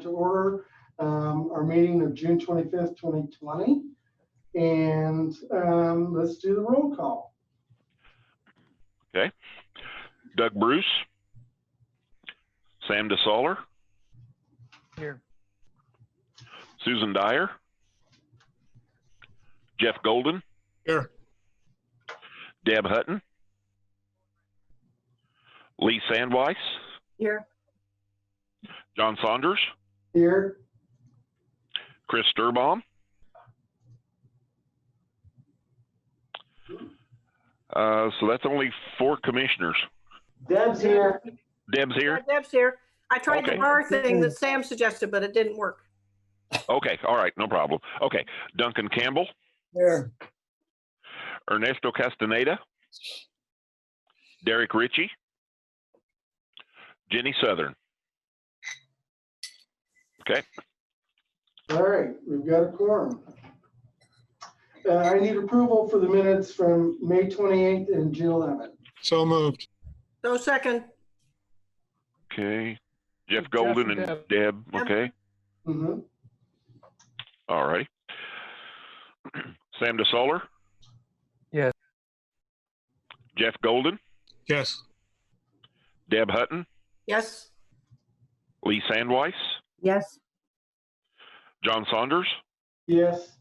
to order our meeting of June 25th, 2020. And let's do the roll call. Okay. Doug Bruce. Sam DeSoller. Here. Susan Dyer. Jeff Golden. Here. Deb Hutton. Lee Sandweiss. Here. John Saunders. Here. Chris Sturbaum. So that's only 4 commissioners. Deb's here. Deb's here? Yeah, Deb's here. I tried Okay. the bar thing that Sam suggested, but it didn't work. Okay, all right, no problem. Okay, Duncan Campbell. Here. Ernesto Castaneda. Derek Ritchie. Jenny Southern. Okay. All right, we've got a quorum. I need approval for the minutes from May 28th and June 11th. So moved. So second. Okay. Jeff Golden and Deb. Okay. Mm-hmm. All right. Sam DeSoller. Yes. Jeff Golden. Yes. Deb Hutton. Yes. Lee Sandweiss. Yes. John Saunders. Yes.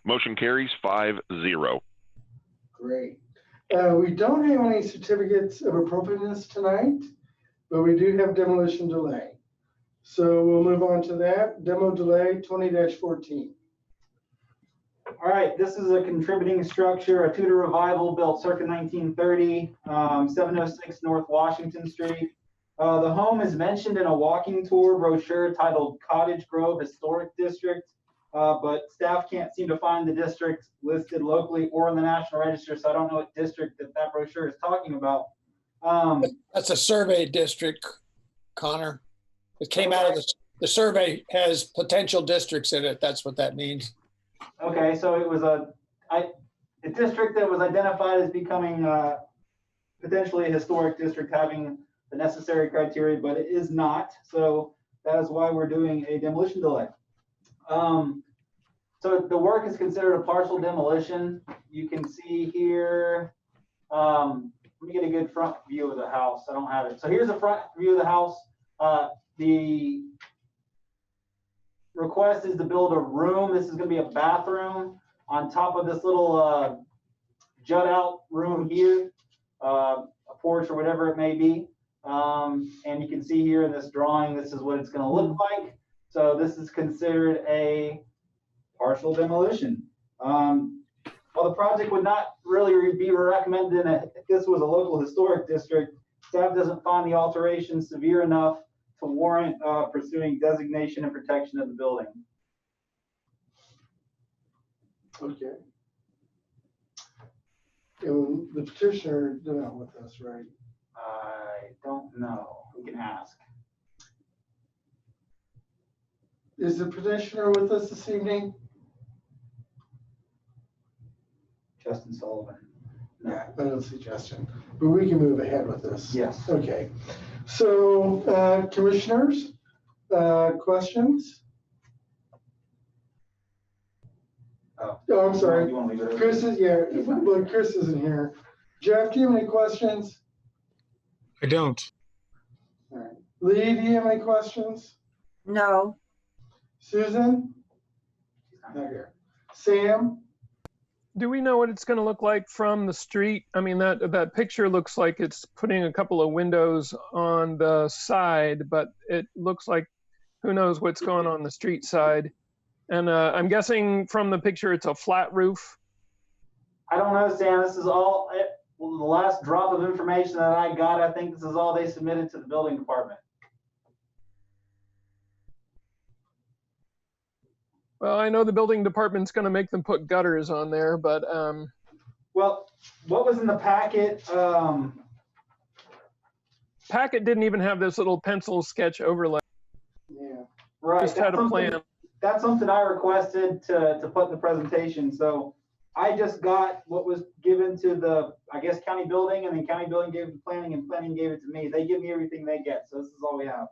Motion carries 5-0. Great. We don't have any certificates of appropriateness tonight, but we do have demolition delay. So we'll move on to that. Demo delay 20-14. All right, this is a contributing structure, a Tudor revival built circa 1930, 706 North Washington Street. The home is mentioned in a walking tour brochure titled Cottage Grove Historic District, but staff can't seem to find the district listed locally or in the National Register, so I don't know what district that brochure is talking about. That's a survey district, Connor. It came out of the survey has potential districts in it. That's what that means. Okay, so it was a district that was identified as becoming potentially a historic district having the necessary criteria, but it is not. So that is why we're doing a demolition delay. So the work is considered a partial demolition. You can see here, let me get a good front view of the house. I don't have it. So here's the front view of the house. The request is to build a room. This is going to be a bathroom on top of this little jut out room here, a porch or whatever it may be. And you can see here in this drawing, this is what it's going to look like. So this is considered a partial demolition. While the project would not really be recommended if this was a local historic district, staff doesn't find the alterations severe enough to warrant pursuing designation and protection of the building. Okay. And the petitioner is not with us, right? I don't know. We can ask. Is the petitioner with us this evening? Justin Sullivan. No. Yeah, I don't see Justin, but we can move ahead with this. Yes. Okay. So, commissioners, questions? Oh, I'm sorry. You want to leave it? Chris is, yeah, well, Chris isn't here. Jeff, do you have any questions? I don't. All right. Lee, do you have any questions? No. Susan? Not here. Sam? Do we know what it's going to look like from the street? I mean, that picture looks like it's putting a couple of windows on the side, but it looks like who knows what's going on the street side. And I'm guessing from the picture it's a flat roof. I don't know, Sam. This is all the last drop of information that I got. I think this is all they submitted to the building department. Well, I know the building department's going to make them put gutters on there, but Well, what was in the packet? packet didn't even have this little pencil sketch overlay. Yeah. Right. Just had a plan. That's something I requested to put in the presentation. So I just got what was given to the, I guess, county building, and then county building gave it to planning, and planning gave it to me. They give me everything they get. So this is all we have.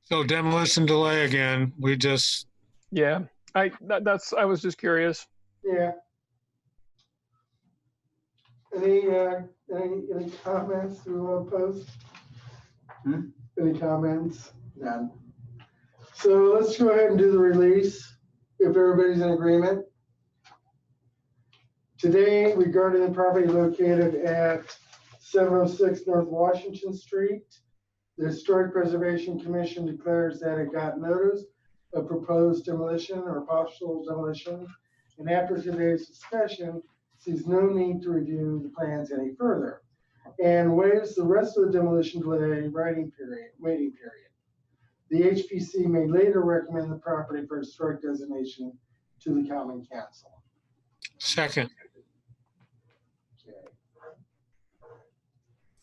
So demolition delay again. We just, Yeah, I was just curious. Yeah. Any comments we want to post? Any comments? None. So let's go ahead and do the release, if everybody's in agreement. Today, regarding the property located at 706 North Washington Street, the Historic Preservation Commission declares that it got notice of proposed demolition or partial demolition, and after today's discussion, sees no need to review the plans any further, and waives the rest of the demolition delay waiting period. The HPC may later recommend the property for historic designation to the Common Council. second,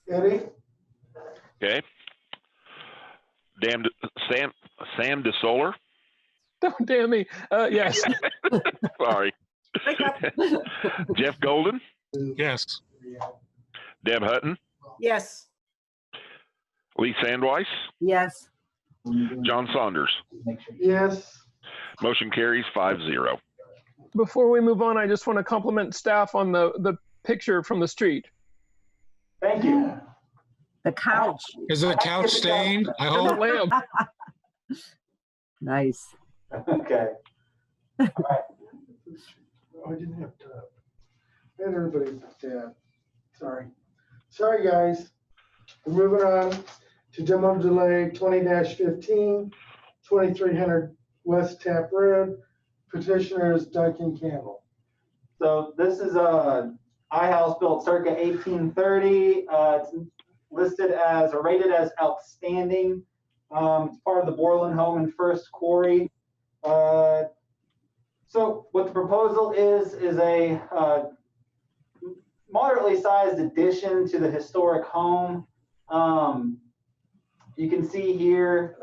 Eddie? Okay. Sam DeSolar. Don't damn me. Yes. Sorry. Wake up. Jeff Golden. yes, Deb Hutton. Yes. Lee Sandweiss. Yes. John Saunders. Yes. Motion carries 5-0. Before we move on, I just want to compliment staff on the picture from the street. Thank you. The couch. is the couch stained? I And the hope. lamp. Nice. Okay. Oh, I didn't have to. And everybody's dead. Sorry. Sorry, guys. We're moving on to demo delay 20-15, 2300 West Tap Road. Petitioner is Duncan Campbell. So this is a iHouse built circa 1830. It's listed as or rated as outstanding. It's part of the Borland Home and First Quarry. So what the proposal is a moderately sized addition to the historic home. You can see here,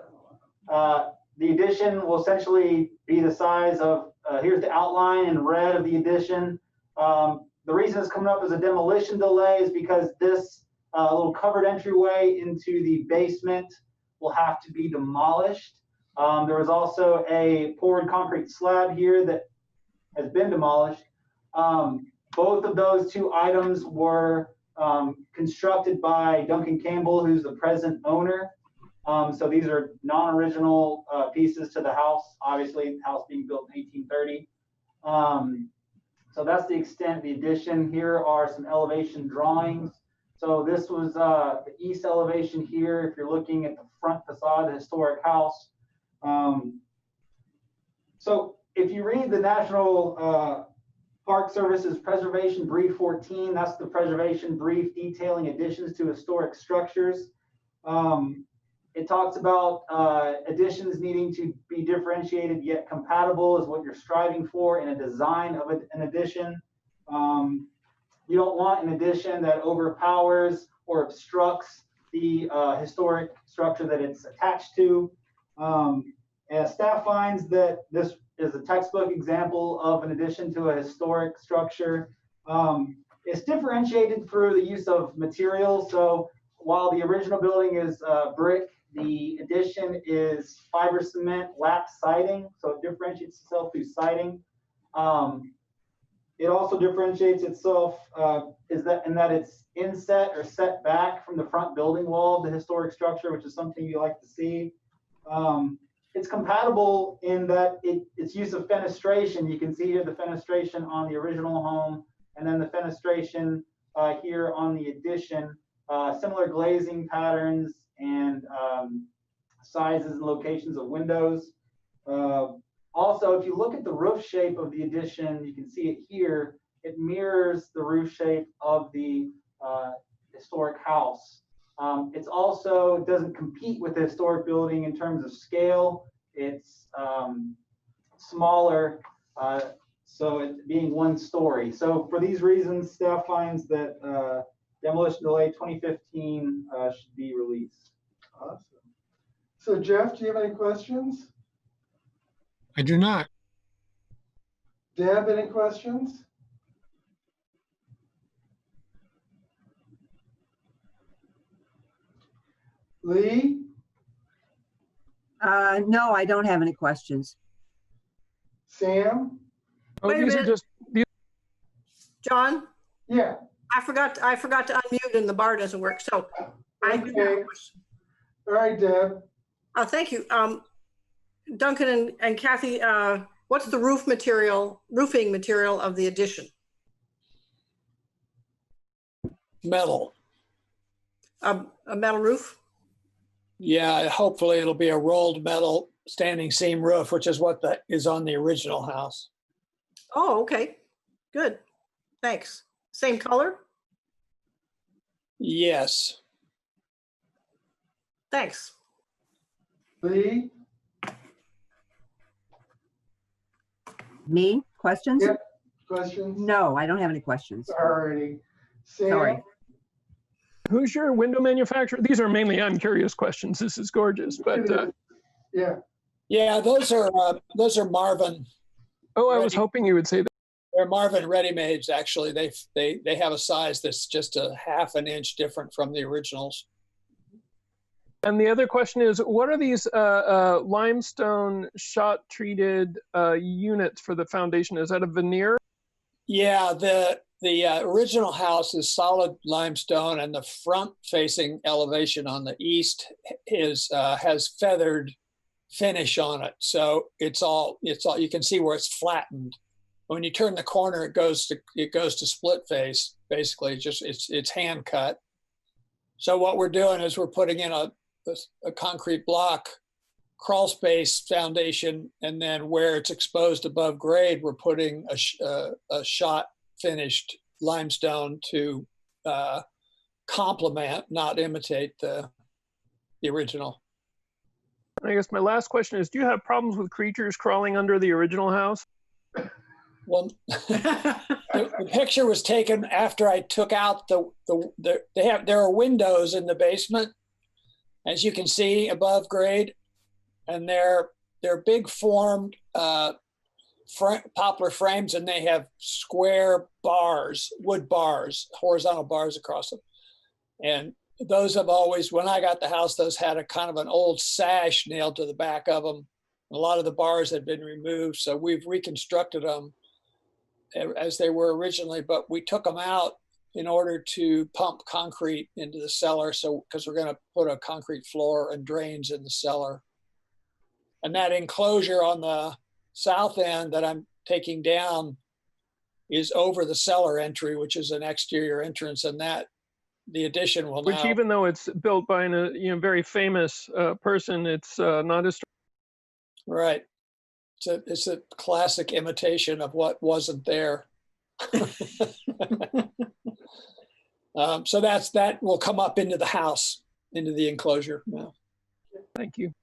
the addition will essentially be the size of, here's the outline in red of the addition. The reason it's coming up as a demolition delay is because this little covered entryway into the basement will have to be demolished. There was also a poured concrete slab here that has been demolished. Both of those two items were constructed by Duncan Campbell, who's the present owner. So these are non-original pieces to the house, obviously, the house being built in 1830. So that's the extent of the addition. Here are some elevation drawings. So this was the east elevation here. If you're looking at the front facade of the historic house. So if you read the National Park Service's Preservation Brief 14, that's the preservation brief detailing additions to historic structures. It talks about additions needing to be differentiated yet compatible is what you're striving for in a design of an addition. You don't want an addition that overpowers or obstructs the historic structure that it's attached to. And staff finds that this is a textbook example of an addition to a historic structure. It's differentiated through the use of materials. So while the original building is brick, the addition is fiber cement lap siding. So it differentiates itself through siding. It also differentiates itself in that it's inset or set back from the front building wall of the historic structure, which is something you like to see. It's compatible in that its use of fenestration. You can see here the fenestration on the original home, and then the fenestration here on the addition. Similar glazing patterns and sizes and locations of windows. Also, if you look at the roof shape of the addition, you can see it here. It mirrors the roof shape of the historic house. It's also doesn't compete with the historic building in terms of scale. It's smaller, so it being one story. So for these reasons, staff finds that demolition delay 2015 should be released. Awesome. So Jeff, do you have any questions? I do not. Deb, any questions? Lee? No, I don't have any questions. Sam? Oh, Wait a these are minute. just, John, Yeah, I forgot to unmute and the bar doesn't work. So I do have a Okay. question. all right, Deb. Thank you. Duncan and Kathy, what's the roofing material of the addition? Metal. A metal roof? Yeah, hopefully it'll be a rolled metal standing seam roof, which is what is on the original house. Oh, okay. Good. Thanks. Same color? Yes. Thanks. Lee? Me? Questions? Yep. Questions? No, I don't have any questions. All righty. Sam? Sorry. who's your window manufacturer? These are mainly I'm curious questions. This is gorgeous, but Yeah, Yeah, those are Marvin. oh, I was Ready. hoping you would say that. They're Marvin ready-mades. Actually, they have a size that's just a half an inch different from the originals. And the other question is, what are these limestone shot-treated units for the foundation? Is that a veneer? Yeah, the original house is solid limestone, and the front-facing elevation on the east has feathered finish on it. So it's all you can see where it's flattened. When you turn the corner, it goes to split face. Basically, it's hand cut. So what we're doing is we're putting in a concrete block crawl space foundation, and then where it's exposed above grade, we're putting a shot finished limestone to complement, not imitate the original. I guess my last question is, do you have problems with creatures crawling under the original house? Well, the picture was taken after I took out there are windows in the basement, as you can see above grade, and they're big formed poplar frames, and they have square bars, wood bars, horizontal bars across them. And those have always, when I got the house, those had a kind of an old sash nailed to the back of them. A lot of the bars had been removed, so we've reconstructed them as they were originally, but we took them out in order to pump concrete into the cellar. So, because we're going to put a concrete floor and drains in the cellar. And that enclosure on the south end that I'm taking down is over the cellar entry, which is an exterior entrance, and that the addition will Which, now. even though it's built by a very famous person, it's not as Right. It's a classic imitation of what wasn't there. So that will come up into the house, into the enclosure now. Thank you.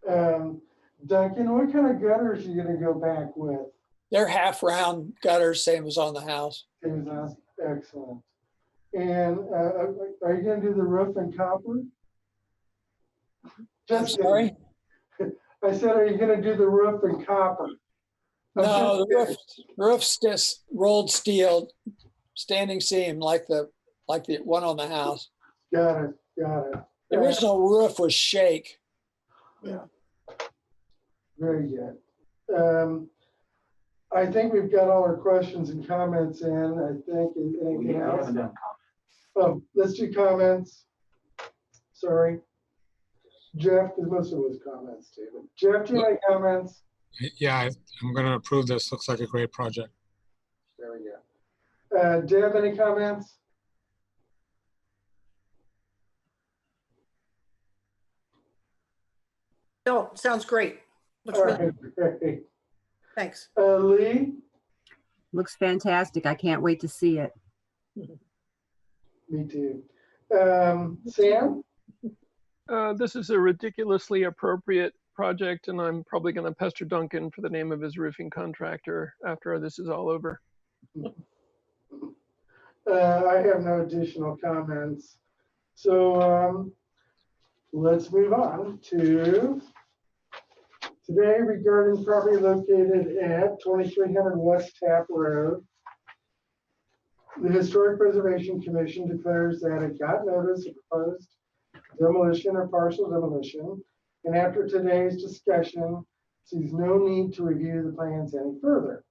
Duncan, what kind of gutters are you gonna go back with? They're half round gutters, same as on the house. Excellent. And are you gonna do the roof in copper? I'm Just sorry? I said, are you gonna do the roof in copper? No, the roof's just rolled steel, standing seam like the one on the house. Got it. The original roof was shake. Very good. I think we've got all our questions and comments in. I think, anything We else? haven't done comments. Oh, let's do comments. Sorry. Jeff, because most of it was comments too. But Jeff, do you have any comments? Yeah, I'm going to approve this. Looks like a great project. There we go. Deb, any comments? No, sounds great. Looks All really, right, great. thanks. Lee? Looks fantastic. I can't wait to see it. Me too. Sam? This is a ridiculously appropriate project, and I'm probably going to pester Duncan for the name of his roofing contractor after this is all over. I have no additional comments. So let's move on to today regarding property located at 2300 West Tap Road. The Historic Preservation Commission declares that it got notice of proposed demolition or partial demolition and after today's discussion, sees no need to review the plans any further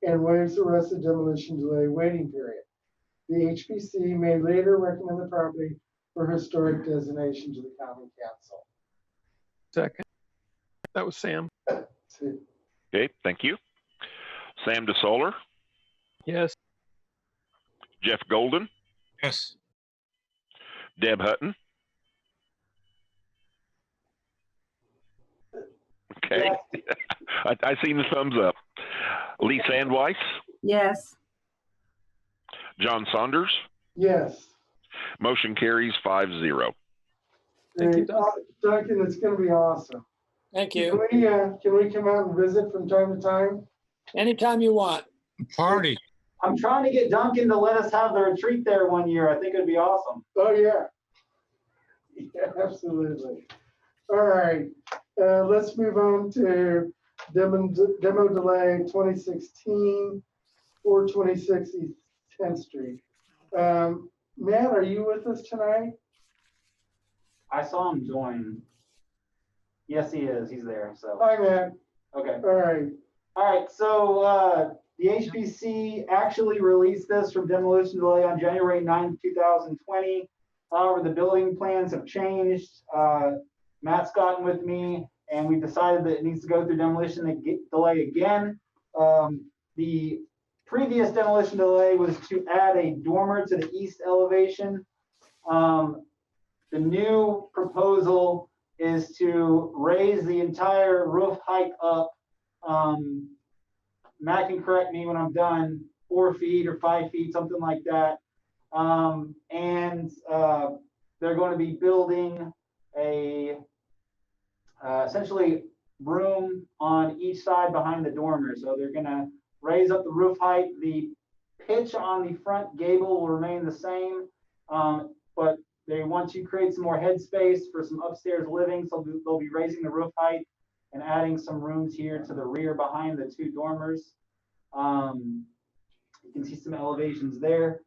and waives the rest of demolition delay waiting period. The HPC may later recommend the property for historic designation to the Common Council. Second. That was Sam. Okay, thank you. Sam DeSolar, Yes. Jeff Golden, Yes. Deb Hutton. Okay. I seen the thumbs up. Lee Sandweiss, Yes. John Saunders. Yes. Motion carries 5-0. Thank you, Great. Duncan, it's going to be awesome. Thank you. Can we come out and visit from time to time? Anytime you want. Party. I'm trying to get Duncan to let us have the retreat there one year. I think it'd be awesome. Oh, yeah. Yeah, absolutely. All right. Let's move on to demo delay 2016 426 East 10th Street. Matt, are you with us tonight? I saw him join. Yes, he is. He's there. So, Hi, Matt. okay. All right. All right. So, the HPC actually released this from demolition delay on January 9th, 2020. However, the building plans have changed. Matt's gotten with me, and we decided that it needs to go through demolition delay again. The previous demolition delay was to add a dormer to the east elevation. The new proposal is to raise the entire roof height up. Matt can correct me when I'm done, 4 feet or 5 feet, something like that. They're going to be building a essentially room on each side behind the dormer. So they're going to raise up the roof height. The pitch on the front gable will remain the same, but they want to create some more headspace for some upstairs living. So they'll be raising the roof height and adding some rooms here to the rear behind the 2 dormers. You can see some elevations there.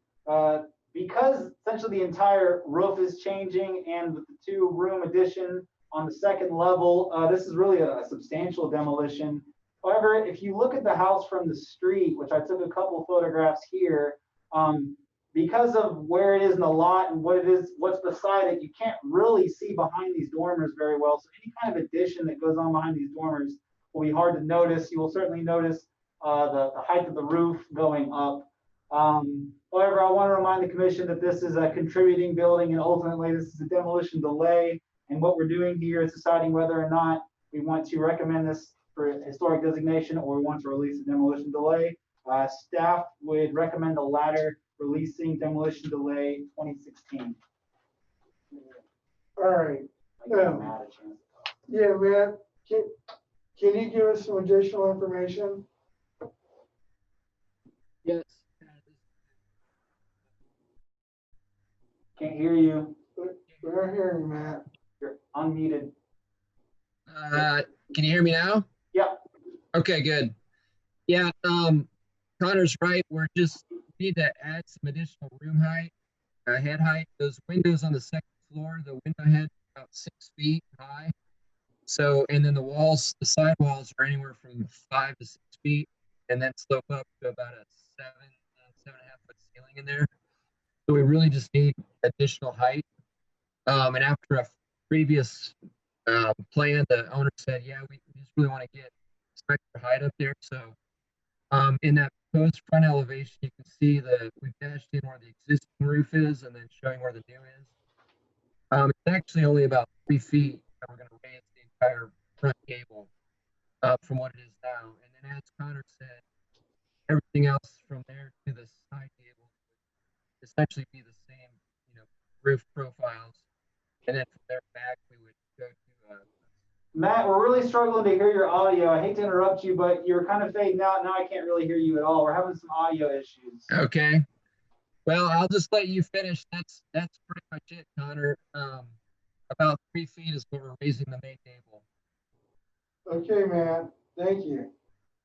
Because essentially the entire roof is changing, and with the 2-room addition on the 2nd level, this is really a substantial demolition. However, if you look at the house from the street, which I took a couple photographs here, because of where it is in the lot and what's beside it, you can't really see behind these dormers very well. So any kind of addition that goes on behind these dormers will be hard to notice. You will certainly notice the height of the roof going up. However, I want to remind the commission that this is a contributing building, and ultimately this is a demolition delay. And what we're doing here is deciding whether or not we want to recommend this for historic designation or we want to release a demolition delay. Staff would recommend the latter, releasing demolition delay 2016. All right. Yeah, Matt, can you give us some additional information? Yes. Can't hear you. We're hearing you, Matt. You're unmuted. Can you hear me now? Yep. Okay, good. Yeah, Connor's right. We need to add some additional room height, head height. Those windows on the 2nd floor, the window head about 6 feet high. So, and then the walls, the side walls are anywhere from 5 to 6 feet, and then slope up to about a 7.5 foot ceiling in there. So we really just need additional height. And after a previous plan, the owner said, yeah, we just really want to get some extra height up there. So in that post front elevation, you can see we've dashed in where the existing roof is and then showing where the new is. It's actually only about 3 feet that we're going to raise the entire front gable from what it is now. And then as Connor said, everything else from there to the side gable would essentially be the same, roof profiles. And then from there back, we would go to Matt, we're really struggling to hear your audio. I hate to interrupt you, but you're kind of fading out. Now I can't really hear you at all. We're having some audio issues. Okay. Well, I'll just let you finish. That's pretty much it, Connor. About 3 feet is what we're raising the main gable. Okay, Matt. Thank you.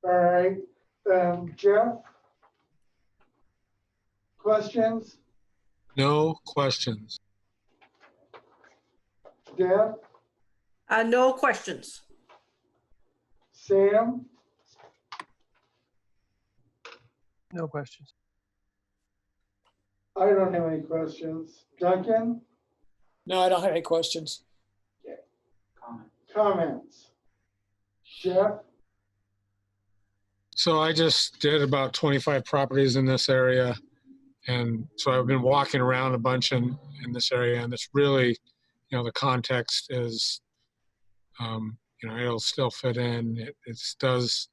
All right. Jeff? Questions? No questions. Deb? No questions. Sam? No questions. I don't have any questions. Duncan? No, I don't have any questions. Comment. Comments? Jeff? So I just did about 25 properties in this area. And so I've been walking around a bunch in this area, and it's really, the context is, it'll still fit in. It does.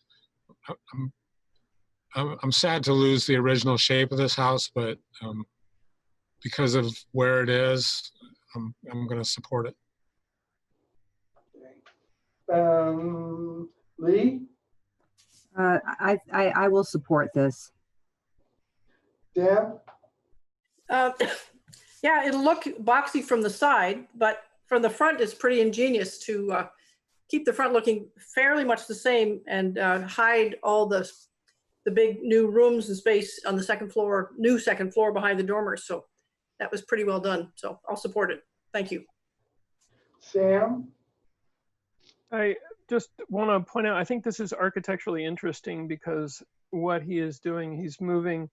I'm sad to lose the original shape of this house, but because of where it is, I'm going to support it. Lee? I will support this. Deb? Yeah, it'll look boxy from the side, but from the front, it's pretty ingenious to keep the front looking fairly much the same and hide all the big new rooms and space on the second floor behind the dormers. So that was pretty well done. So I'll support it. Thank you. Sam? I just want to point out, I think this is architecturally interesting because what he is doing, he's moving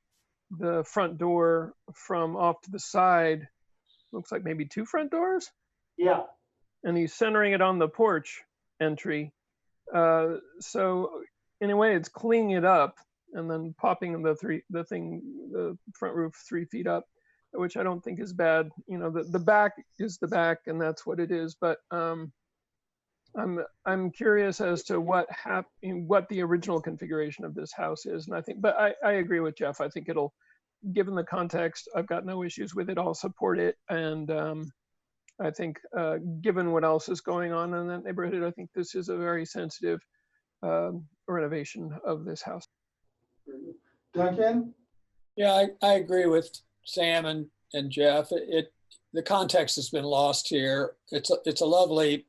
the front door from off to the side, looks like maybe 2 front doors. Yeah. And he's centering it on the porch entry. So in a way, it's cleaning it up and then popping the front roof 3 feet up, which I don't think is bad. The back is the back, and that's what it is. But I'm curious as to what the original configuration of this house is, and I agree with Jeff. I think given the context, I've got no issues with it. I'll support it, and I think given what else is going on in that neighborhood, I think this is a very sensitive renovation of this house. Duncan? Yeah, I agree with Sam and Jeff. The context has been lost here. It's a lovely,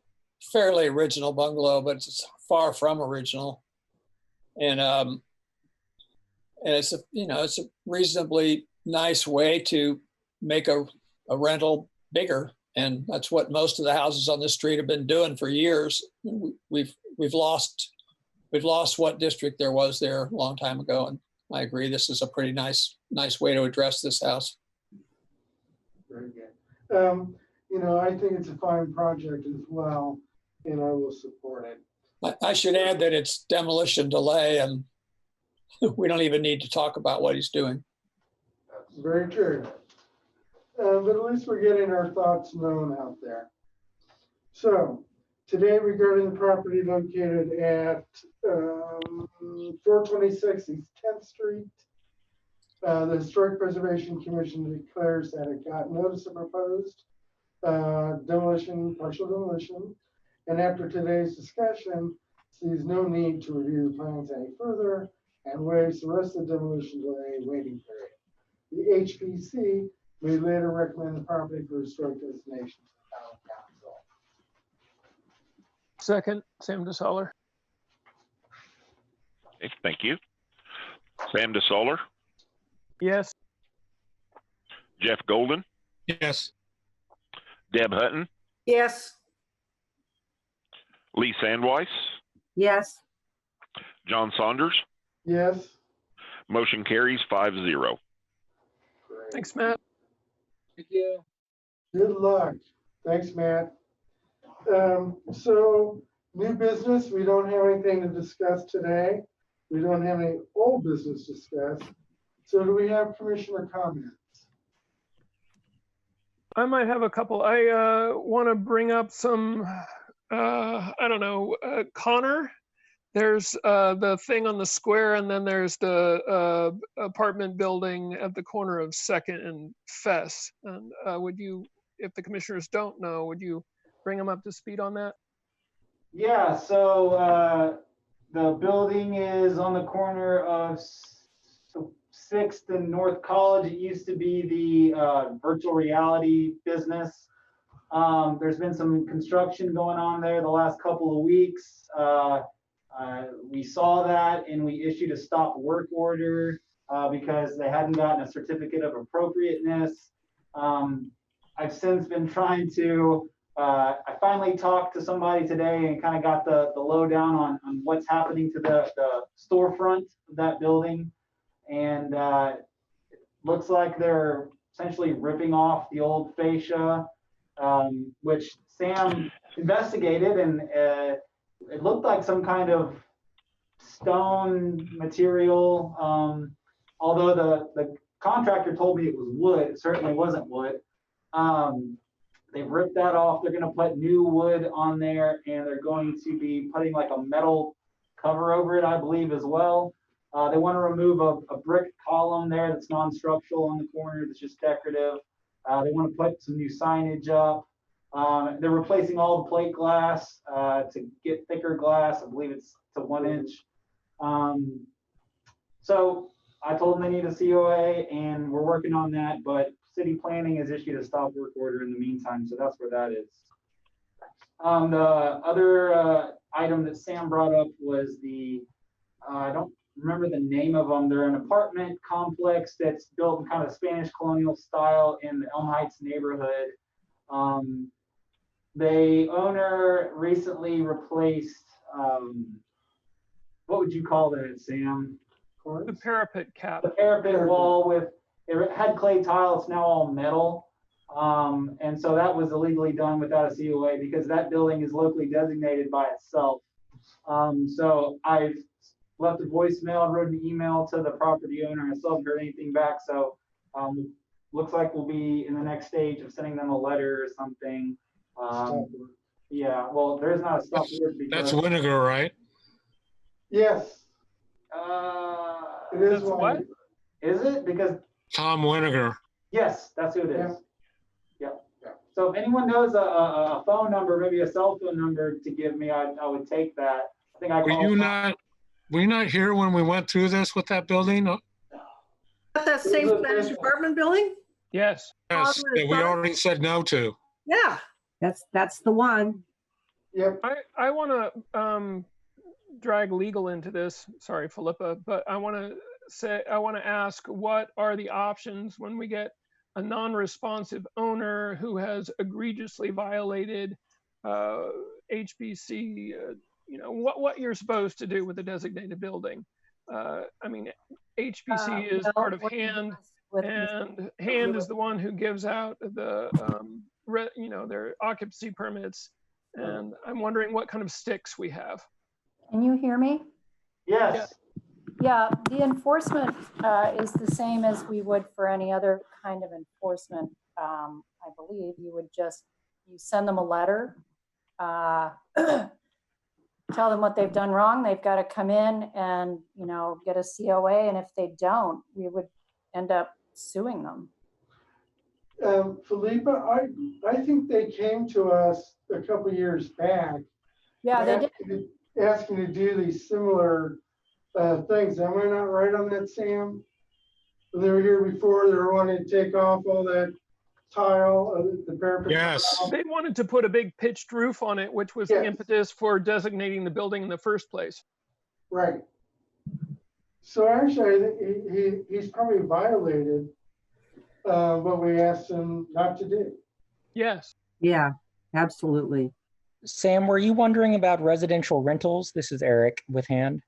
fairly original bungalow, but it's far from original. And it's a reasonably nice way to make a rental bigger. And that's what most of the houses on this street have been doing for years. We've lost what district there was there a long time ago. And I agree, this is a pretty nice way to address this house. Very good. I think it's a fine project as well, and I will support it. I should add that it's demolition delay, and we don't even need to talk about what he's doing. Very true. But at least we're getting our thoughts known out there. So today regarding the property located at 426 East 10th Street, the Historic Preservation Commission declares that it got notice of proposed partial demolition, and after today's discussion, sees no need to review the plans any further and waives the rest of the demolition delay waiting period. The HPC may later recommend the property for historic designation to the town council. Second, Sam DeSoller. Okay, thank you. Sam DeSoller, Yes. Jeff Golden, Yes. Deb Hutton, Yes. Lee Sandweiss, Yes. John Saunders. Yes. Motion carries 5-0. Great. Thanks, Matt. Thank you. Good luck. Thanks, Matt. So new business, we don't have anything to discuss today. We don't have any old business to discuss. So do we have commissioner comments? I might have a couple. I want to bring up some, Connor. There's the thing on the square, and then there's the apartment building at the corner of 2nd and Fess. And would you, if the commissioners don't know, would you bring them up to speed on that? Yeah, so the building is on the corner of 6th and North College. It used to be the virtual reality business. There's been some construction going on there the last couple of weeks. We saw that and we issued a stop work order because they hadn't gotten a certificate of appropriateness. I've since been trying to I finally talked to somebody today and kind of got the lowdown on what's happening to the storefront of that building. And it looks like they're essentially ripping off the old fascia, which Sam investigated, and it looked like some kind of stone material. Although the contractor told me it was wood, it certainly wasn't wood. They've ripped that off. They're going to put new wood on there, and they're going to be putting like a metal cover over it, I believe, as well. They want to remove a brick column there that's non-structural on the corner that's just decorative. They want to put some new signage up. They're replacing all the plate glass to get thicker glass. I believe it's to 1 inch. So I told them they need a COA, and we're working on that, but city planning has issued a stop work order in the meantime, so that's where that is. The other item that Sam brought up was I don't remember the name of them. They're an apartment complex that's built in kind of Spanish colonial style in the Elm Heights neighborhood. The owner recently replaced, what would you call that, Sam? The parapet cap. The parapet wall it had clay tile, it's now all metal. And so that was illegally done without a COA because that building is locally designated by itself. So I've left a voicemail and wrote an email to the property owner. I still haven't heard anything back. So looks like we'll be in the next stage of sending them a letter or something. Yeah, well, there's not a stop work because That's Winiger, right? Yes, it is What? Is it? Because Tom Winiger. yes, that's who it is. Yeah. Yeah. So if anyone knows a phone number, maybe a cell phone number to give me, I would take that. I think I Were called. you not here when we went through this with that building? That same Spanish apartment building? Yes. Yes, that we already said no to. Yeah. That's the one. Yep. I want to drag legal into this. Sorry, Philippa, but I want to ask, what are the options when we get a non-responsive owner who has egregiously violated HBC? What you're supposed to do with a designated building. I mean, HBC is part of HAND, and HAND is the one who gives out the their occupancy permits. And I'm wondering what kind of sticks we have. Can you hear me? Yes. Yeah, the enforcement is the same as we would for any other kind of enforcement. I believe you send them a letter, tell them what they've done wrong. They've got to come in and, get a COA. And if they don't, we would end up suing them. Philippa, I think they came to us a couple years back. Yeah, they did. Asking to do these similar things. Am I not right on that, Sam? When they were here before, they were wanting to take off all that tile, the parapet. Yes. They wanted to put a big pitched roof on it, which was the impetus for designating the building in the first place. Right. So actually, I think he's probably violated what we asked him not to do. Yes. Yeah, absolutely. Sam, were you wondering about residential rentals? This is Eric with HAND.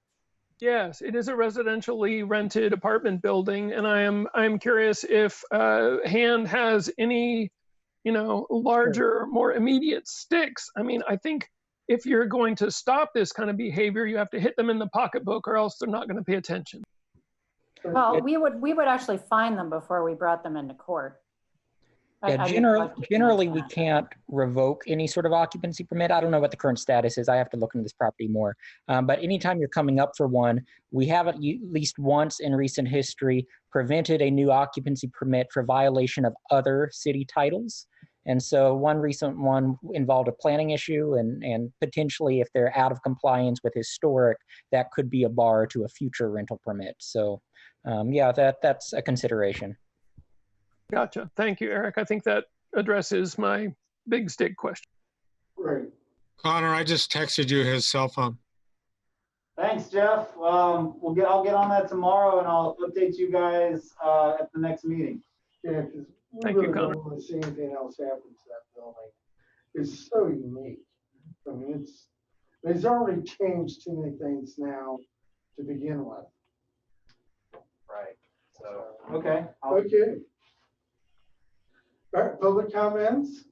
Yes, it is a residentially rented apartment building, and I am curious if HAND has any, larger, more immediate sticks. I mean, I think if you're going to stop this kind of behavior, you have to hit them in the pocketbook, or else they're not going to pay attention. Well, we would actually fine them before we brought them into court. Yeah, generally we can't revoke any sort of occupancy permit. I don't know what the current status is. I have to look into this property more. But anytime you're coming up for one, we have at least once in recent history prevented a new occupancy permit for violation of other city titles. And so one recent one involved a planning issue, and potentially if they're out of compliance with historic, that could be a bar to a future rental permit. So yeah, that's a consideration. Gotcha. Thank you, Eric. I think that addresses my big stick question. Right. Connor, I just texted you his cell phone. Thanks, Jeff. I'll get on that tomorrow, and I'll update you guys at the next meeting. Yeah, because we Thank you, really Connor. don't want to see anything else happen to that building. is so unique. I mean, it's already changed too many things now to begin with. Right. So, okay. Okay. All right, public comments?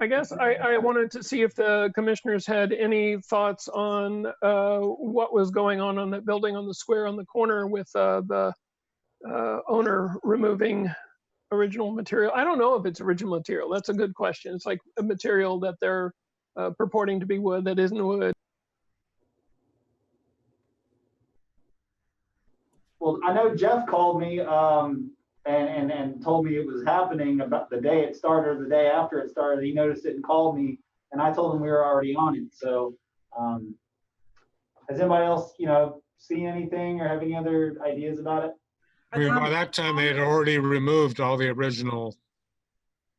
I guess I wanted to see if the commissioners had any thoughts on what was going on that building on the square on the corner with the owner removing original material. I don't know if it's original material. That's a good question. It's like a material that they're purporting to be wood that isn't wood. Well, I know Jeff called me and told me it was happening about the day it started or the day after it started. He noticed it and called me, and I told him we were already on it. So has anybody else, seen anything or have any other ideas about it? I mean, by that time, they had already removed all the original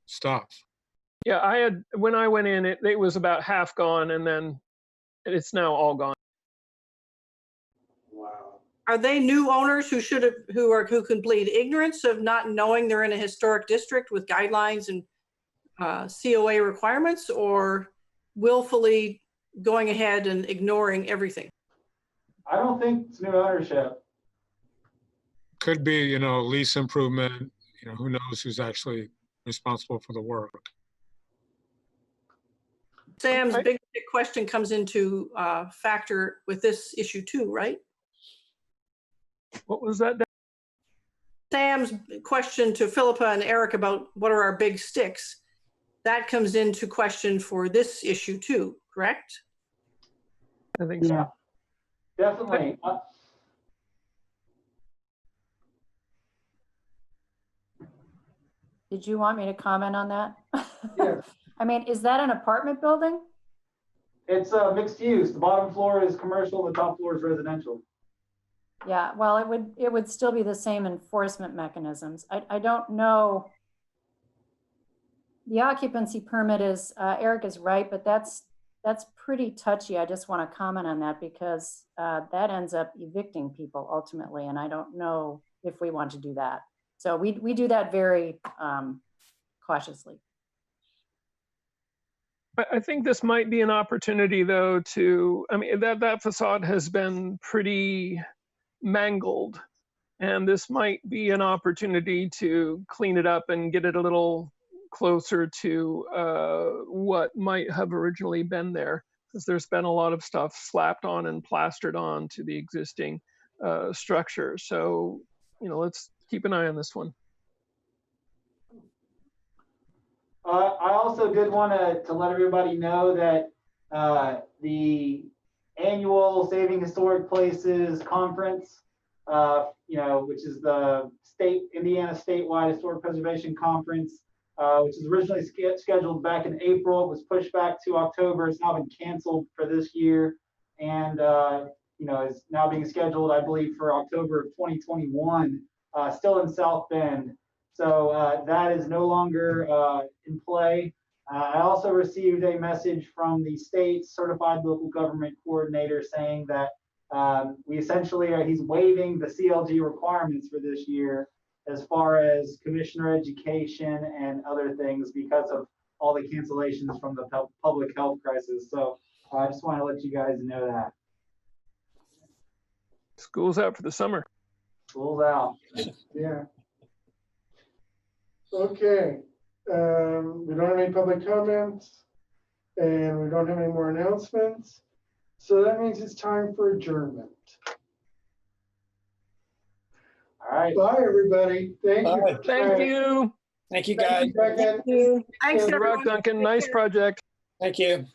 stuff. Yeah, when I went in, it was about half gone, and then it's now all gone. Wow. Are they new owners who can plead ignorance of not knowing they're in a historic district with guidelines and COA requirements, or willfully going ahead and ignoring everything? I don't think it's new ownership. Could be, lease improvement, who knows who's actually responsible for the work. Sam's big question comes into factor with this issue too, right? What was that? Sam's question to Philippa and Eric about what are our big sticks, that comes into question for this issue too, correct? I think so. Yeah, definitely. Did you want me to comment on that? Yeah. I mean, is that an apartment building? It's mixed use. The bottom floor is commercial, the top floor is residential. Yeah, well, it would still be the same enforcement mechanisms. I don't know. The occupancy permit is, Eric is right, but that's pretty touchy. I just want to comment on that because that ends up evicting people ultimately, and I don't know if we want to do that. So we do that very cautiously. I think this might be an opportunity, though, I mean, that facade has been pretty mangled, and this might be an opportunity to clean it up and get it a little closer to what might have originally been there, because there's been a lot of stuff slapped on and plastered on to the existing structure. So, let's keep an eye on this one. I also did want to let everybody know that the annual Saving Historic Places Conference, which is the Indiana statewide historic preservation conference, which was originally scheduled back in April. It was pushed back to October. It's now been canceled for this year, and is now being scheduled, I believe, for October of 2021, still in South Bend. So that is no longer in play. I also received a message from the state certified local government coordinator saying that he's waiving the CLG requirements for this year as far as commissioner education and other things because of all the cancellations from the public health crisis. So I just want to let you guys know that. School's out for the summer. School's out. Yeah. Okay. We don't have any public comments and we don't have any more announcements. So that means it's time for adjournment. All right. Bye, everybody. Thank you. Bye. Thank you. Thank you, guys. Thank you. Thanks, Good everyone. luck, Duncan. Nice project. Thank you.